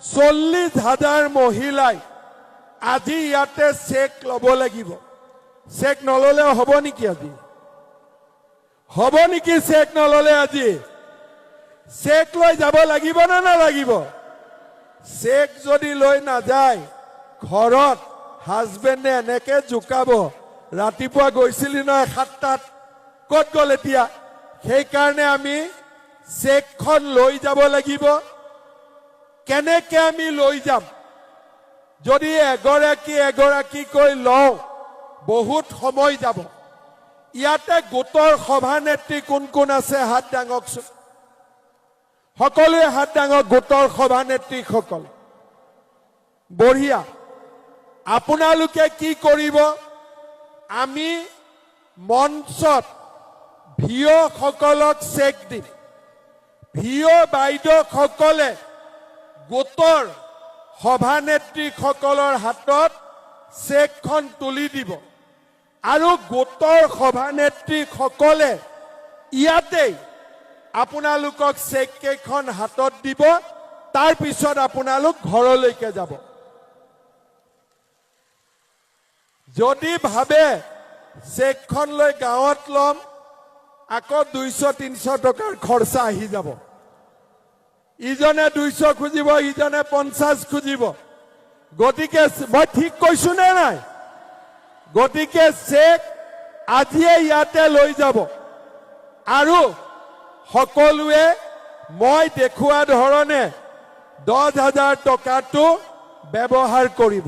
40,000 মহিলাই আজি ইয়াতে চেক লব লাগিব। চেক নললে হব নেকি? আজি হব নেকি? চেক নললে আজি চেক লৈ যাব লাগিব না নালাগিব? চেক যদি লৈ নাযায় ঘৰত হাজবেণ্ডে এনেকে জোকাব, ৰাতিপুৱা গৈছিলি নহয় 7টাত, ক'ত গ'ল এতিয়া? সেইকাৰণে আমি চেকখন লৈ যাব লাগিব। কেনেকে আমি লৈ যাম? যদি এগৰাকী এগৰাকীকৈ লওঁ বহুত সময় যাব। ইয়াতে গোটৰ সভানেত্ৰী কোন কোন আছে হাত দাঙকচোন। সকলোৱে হাত দাঙক। গোটৰ সভানেত্ৰীসকল বঢ়িয়া। আপোনালোকে কি কৰিব? আমি মঞ্চত ভিঅ সকলক চেক দিম। ভিঅ বাইদেউসকলে গোটৰ সভানেত্ৰীসকলৰ হাতত চেকখন তুলি দিব আৰু গোটৰ সভানেত্ৰীসকলে ইয়াতেই আপোনালোকক চেক কেইখন হাতত দিব। তাৰ পিছত আপোনালোক ঘৰলৈকে যাব। যদি ভাবে চেকখন লৈ গাঁৱত লম, আকৌ 200-300 টকাৰ খৰচা আহি যাব। ইজনে 200 খুজিব, ইজনে 50 খুজিব। গতিকে মই ঠিক কৈছো নে নাই? গতিকে চেক আজিয়ে ইয়াতে লৈ যাব আৰু সকলোৱে মই দেখুওৱা ধৰণে 10,000 টকাটো ব্যৱহাৰ কৰিব।